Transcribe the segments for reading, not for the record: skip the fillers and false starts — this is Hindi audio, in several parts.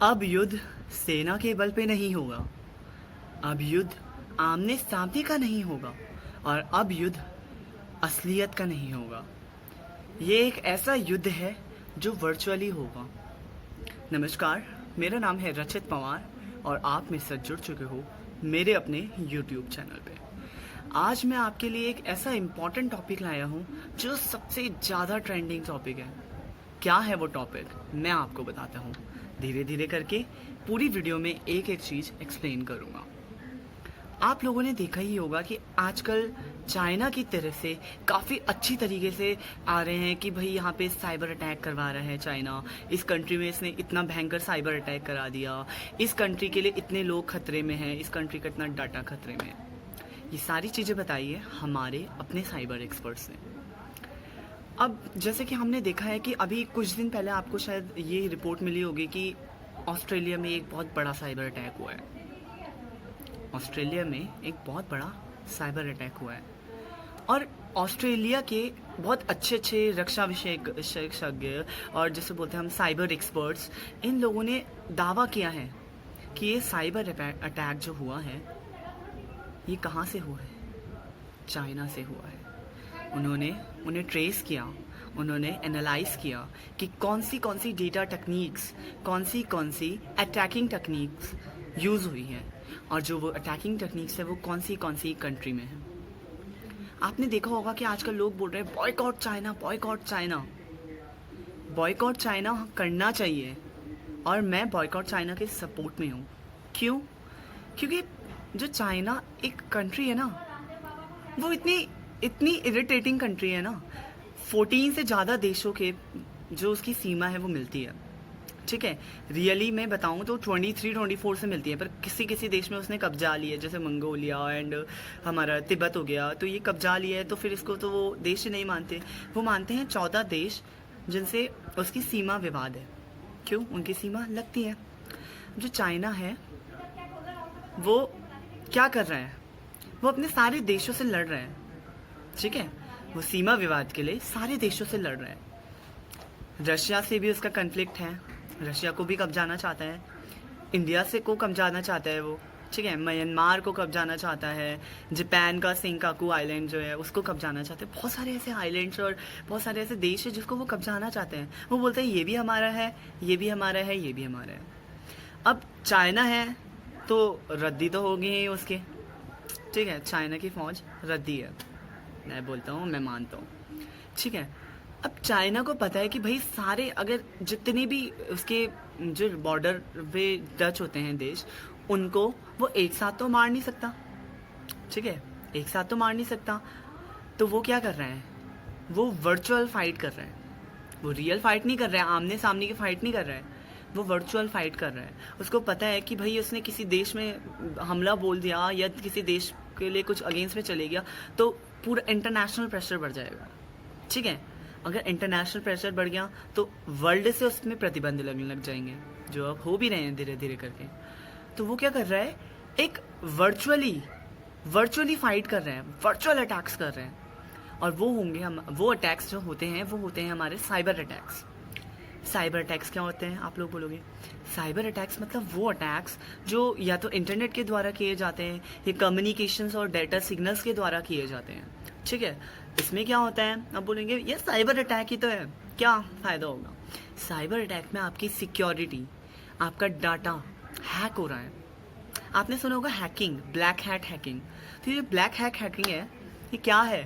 अब युद्ध सेना के बल पे नहीं होगा। अब युद्ध आमने सामने का नहीं होगा। और अब युद्ध असलियत का नहीं होगा। ये एक ऐसा युद्ध है जो वर्चुअली होगा। नमस्कार, मेरा नाम है रचित पवार और आप मेरे साथ जुड़ चुके हो मेरे अपने YouTube चैनल पे। आज मैं आपके लिए एक ऐसा इम्पॉर्टेंट टॉपिक लाया हूँ जो सबसे ज़्यादा ट्रेंडिंग टॉपिक है। क्या है वो टॉपिक, मैं आपको बताता हूँ। धीरे धीरे करके पूरी वीडियो में एक एक चीज़ एक्सप्लेन करूँगा। आप लोगों ने देखा ही होगा कि आजकल चाइना की तरफ से काफ़ी अच्छी तरीके से आ रहे हैं कि भाई यहाँ पे साइबर अटैक करवा रहा है चाइना। इस कंट्री में इसने इतना भयंकर साइबर अटैक करा दिया, इस कंट्री के लिए इतने लोग खतरे में हैं, इस कंट्री का इतना डाटा खतरे में है। ये सारी चीज़ें बताइए हमारे अपने साइबर एक्सपर्ट्स ने। अब जैसे कि हमने देखा है कि अभी कुछ दिन पहले आपको शायद ये रिपोर्ट मिली होगी कि ऑस्ट्रेलिया में एक बहुत बड़ा साइबर अटैक हुआ है। ऑस्ट्रेलिया में एक बहुत बड़ा साइबर अटैक हुआ है और ऑस्ट्रेलिया के बहुत अच्छे अच्छे रक्षा विशेषज्ञ और जैसे बोलते हैं हम साइबर एक्सपर्ट्स, इन लोगों ने दावा किया है कि ये साइबर अटैक जो हुआ है ये कहाँ से हुआ है? चाइना से हुआ है। उन्हें ट्रेस किया, उन्होंने एनालाइज किया कि कौन सी डेटा टेक्निक्स, कौन सी अटैकिंग टेक्निक्स यूज़ हुई हैं और जो वो अटैकिंग टेक्निक्स है वो कौन सी कंट्री में है। आपने देखा होगा कि आजकल लोग बोल रहे हैं boycott China, boycott China. Boycott China करना चाहिए और मैं बॉयकॉट चाइना के सपोर्ट में हूँ। क्यों? क्योंकि जो चाइना एक कंट्री है ना, वो इतनी इरिटेटिंग कंट्री है ना। 14 से ज़्यादा देशों के जो उसकी सीमा है वो मिलती है। ठीक है, रियली मैं बताऊँ तो 23-24 से मिलती है, पर किसी किसी देश में उसने कब्जा लिया, जैसे मंगोलिया एंड हमारा तिब्बत हो गया, तो ये कब्जा लिया है तो फिर इसको तो वो देश ही नहीं मानते। वो मानते हैं 14 देश जिनसे उसकी सीमा विवाद है। क्यों? उनकी सीमा लगती है। जो चाइना है वो क्या कर रहा है? वो अपने सारे देशों से लड़ रहा है। ठीक है, वो सीमा विवाद के लिए सारे देशों से लड़ रहा है। रशिया से भी उसका कन्फ्लिक्ट है, रशिया को भी कब्जाना चाहता है। इंडिया से को कब्जाना चाहता है वो। ठीक है, म्यांमार को कब्जाना चाहता है। जापान का सेंकाकू आइलैंड जो है उसको कब्जाना चाहते हैं। बहुत सारे ऐसे आइलैंड्स और बहुत सारे ऐसे देश है जिसको वो कब्जाना चाहते हैं। वो बोलते हैं ये भी हमारा है, ये भी हमारा है, ये भी हमारा है। अब चाइना है तो रद्दी तो होगी ही उसके। ठीक है, चाइना की फौज रद्दी है, मैं बोलता हूँ, मैं मानता हूँ। ठीक है, अब चाइना को पता है कि भाई सारे अगर जितने भी उसके जो बॉर्डर पे टच होते हैं देश, उनको वो एक साथ तो मार नहीं सकता। ठीक है, एक साथ तो मार नहीं सकता। तो वो क्या कर रहे हैं? वो वर्चुअल फाइट कर रहे हैं। वो रियल फाइट नहीं कर रहे हैं, आमने सामने की फाइट नहीं कर रहे हैं, वो वर्चुअल फाइट कर रहा है। उसको पता है कि भाई उसने किसी देश में हमला बोल दिया या किसी देश के लिए कुछ अगेंस्ट में चले गया तो पूरा इंटरनेशनल प्रेशर बढ़ जाएगा। ठीक है, अगर इंटरनेशनल प्रेशर बढ़ गया तो वर्ल्ड से उसमें प्रतिबंध लगने लग जाएंगे, जो अब हो भी रहे हैं धीरे धीरे करके। तो वो क्या कर रहा है? एक वर्चुअली फाइट कर रहे हैं, वर्चुअल अटैक्स कर रहे हैं। और वो अटैक्स जो होते हैं वो होते हैं हमारे साइबर अटैक्स। साइबर अटैक्स क्या होते हैं आप लोग बोलोगे? साइबर अटैक्स मतलब वो अटैक्स जो या तो इंटरनेट के द्वारा किए जाते हैं या कम्युनिकेशंस और डेटा सिग्नल्स के द्वारा किए जाते हैं। ठीक है, इसमें क्या होता है? आप बोलेंगे ये साइबर अटैक ही तो है, क्या फ़ायदा होगा? साइबर अटैक में आपकी सिक्योरिटी, आपका डाटा हैक हो रहा है। आपने सुना होगा हैकिंग, ब्लैक हैट हैकिंग। तो ये ब्लैक हैट हैकिंग है, ये क्या है?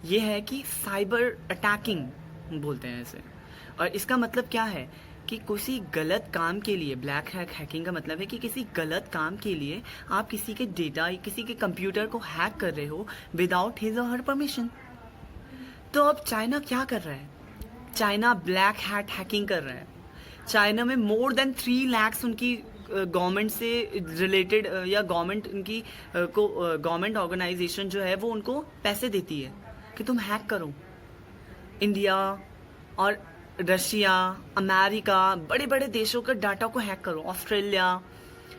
ये है कि साइबर अटैकिंग बोलते हैं इसे। और इसका मतलब क्या है कि किसी गलत काम के लिए, ब्लैक हैकिंग का मतलब है कि किसी गलत काम के लिए आप किसी के डेटा, किसी के कंप्यूटर को हैक कर रहे हो विदाउट हिज और हर परमिशन। तो अब चाइना क्या कर रहा है? चाइना ब्लैक हैट हैकिंग कर रहा है। चाइना में मोर देन 3 लाख उनकी गवर्नमेंट से रिलेटेड या गवर्नमेंट उनकी गवर्नमेंट ऑर्गेनाइजेशन जो है वो उनको पैसे देती है कि तुम हैक करो। इंडिया और रशिया, अमेरिका, बड़े बड़े देशों का डाटा को हैक करो, ऑस्ट्रेलिया,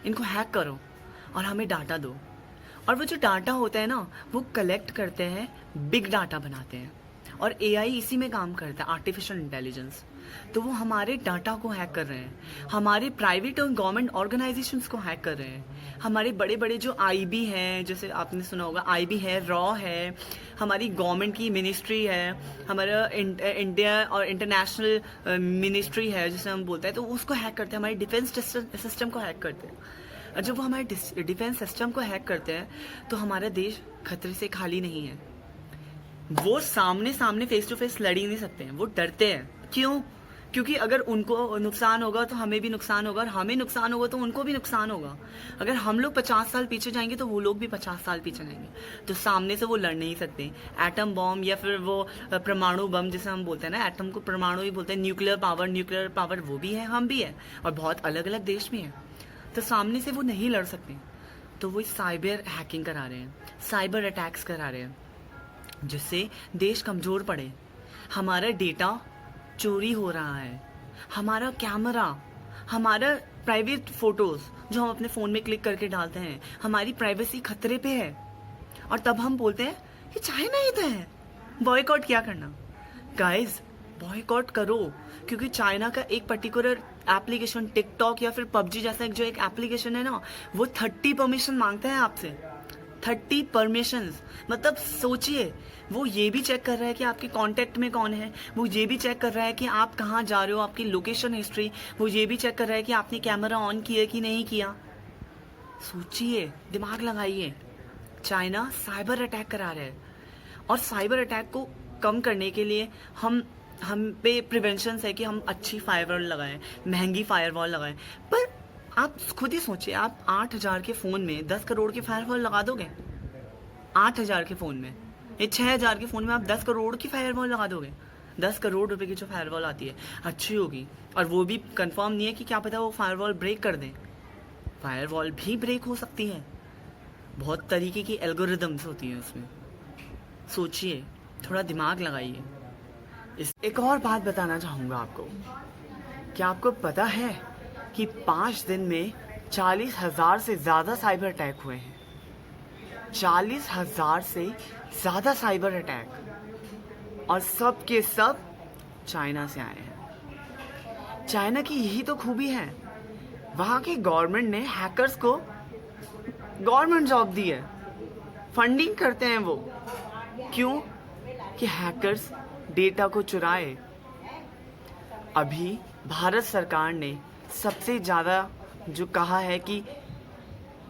इनको हैक करो और हमें डाटा दो। और वो जो डाटा होता है ना, वो कलेक्ट करते हैं, बिग डाटा बनाते हैं। और एआई इसी में काम करता है, आर्टिफिशियल इंटेलिजेंस। तो वो हमारे डाटा को हैक कर रहे हैं, हमारे प्राइवेट और गवर्नमेंट ऑर्गेनाइजेशंस को हैक कर रहे हैं, हमारे बड़े बड़े जो आईबी हैं, जैसे आपने सुना होगा आईबी है, रॉ है, हमारी गवर्नमेंट की मिनिस्ट्री है, हमारा इंडिया और इंटरनेशनल मिनिस्ट्री है जिसे हम बोलते हैं, तो उसको हैक करते हैं, हमारी डिफेंस सिस्टम को हैक करते हैं। और जब वो हमारे डिफेंस सिस्टम को हैक करते हैं तो हमारा देश खतरे से खाली नहीं है। वो सामने सामने फेस टू फेस लड़ ही नहीं सकते हैं, वो डरते हैं। क्यों? क्योंकि अगर उनको नुकसान होगा तो हमें भी नुकसान होगा, और हमें नुकसान होगा तो उनको भी नुकसान होगा। अगर हम लोग 50 साल पीछे जाएंगे तो वो लोग भी 50 साल पीछे जाएंगे, तो सामने से वो लड़ नहीं सकते। एटम बॉम्ब या फिर वो परमाणु बम जिसे हम बोलते हैं ना, एटम को परमाणु ही बोलते हैं, न्यूक्लियर पावर वो भी है, हम भी है, और बहुत अलग अलग देश भी हैं, तो सामने से वो नहीं लड़ सकते। तो वो साइबर हैकिंग करा रहे हैं, साइबर अटैक्स करा रहे हैं, जिससे देश कमज़ोर पड़े। हमारा डेटा चोरी हो रहा है, हमारा कैमरा, हमारा प्राइवेट फोटोज़ जो हम अपने फ़ोन में क्लिक करके डालते हैं, हमारी प्राइवेसी खतरे पे है। और तब हम बोलते हैं कि चाइना ही तो है, बॉयकॉट क्या करना। गाइस, बॉयकॉट करो, क्योंकि चाइना का एक पर्टिकुलर एप्लीकेशन, टिकटॉक या फिर पबजी जैसा जो एक एप्लीकेशन है ना, वो 30 परमिशन मांगते हैं आपसे, 30 परमिशंस। मतलब सोचिए, वो ये भी चेक कर रहा है कि आपके कांटेक्ट में कौन है, वो ये भी चेक कर रहा है कि आप कहाँ जा रहे हो, आपकी लोकेशन हिस्ट्री, वो ये भी चेक कर रहा है कि आपने कैमरा ऑन किया कि नहीं किया। सोचिए, दिमाग लगाइए। चाइना साइबर अटैक करा रहा है, और साइबर अटैक को कम करने के लिए हम पे प्रिवेंशन है कि हम अच्छी फायरवॉल लगाएं, महंगी फायरवॉल लगाएं। पर आप खुद ही सोचिए, आप 8,000 के फ़ोन में 10 करोड़ की फायरवॉल लगा दोगे? 8,000 के फ़ोन में, ये 6,000 के फ़ोन में आप 10 करोड़ की फायरवॉल लगा दोगे? 10 करोड़ रुपए की जो फायरवॉल आती है अच्छी होगी, और वो भी कंफर्म नहीं है कि क्या पता वो फायरवॉल ब्रेक कर दें। फायरवॉल भी ब्रेक हो सकती है, बहुत तरीके की एल्गोरिदम्स होती हैं उसमें। सोचिए, थोड़ा दिमाग लगाइए। एक और बात बताना चाहूँगा आपको, क्या आपको पता है कि 5 दिन में 40,000 से ज़्यादा साइबर अटैक हुए हैं? 40,000 से ज़्यादा साइबर अटैक, और सब के सब चाइना से आए हैं। चाइना की यही तो खूबी है, वहाँ की गवर्नमेंट ने हैकर्स को गवर्नमेंट जॉब दी है, फंडिंग करते हैं वो। क्यों? कि हैकर्स डेटा को चुराए। अभी भारत सरकार ने सबसे ज़्यादा जो कहा है कि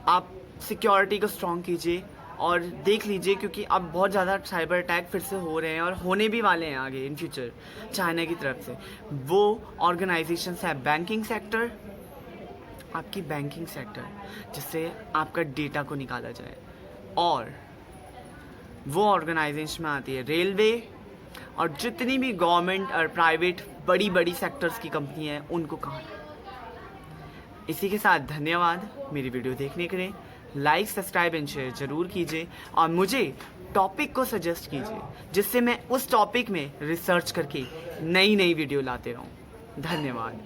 आप सिक्योरिटी को स्ट्रॉन्ग कीजिए और देख लीजिए, क्योंकि अब बहुत ज़्यादा साइबर अटैक फिर से हो रहे हैं और होने भी वाले हैं आगे इन फ्यूचर चाइना की तरफ से। वो ऑर्गेनाइजेशन है बैंकिंग सेक्टर, आपकी बैंकिंग सेक्टर, जिससे आपका डेटा को निकाला जाए, और वो ऑर्गेनाइजेशन में आती है रेलवे, और जितनी भी गवर्नमेंट और प्राइवेट बड़ी बड़ी सेक्टर्स की कंपनी है उनको कहा। इसी के साथ धन्यवाद मेरी वीडियो देखने के लिए। लाइक, सब्सक्राइब एंड शेयर जरूर कीजिए, और मुझे टॉपिक को सजेस्ट कीजिए, जिससे मैं उस टॉपिक में रिसर्च करके नई नई वीडियो लाते रहूं। धन्यवाद।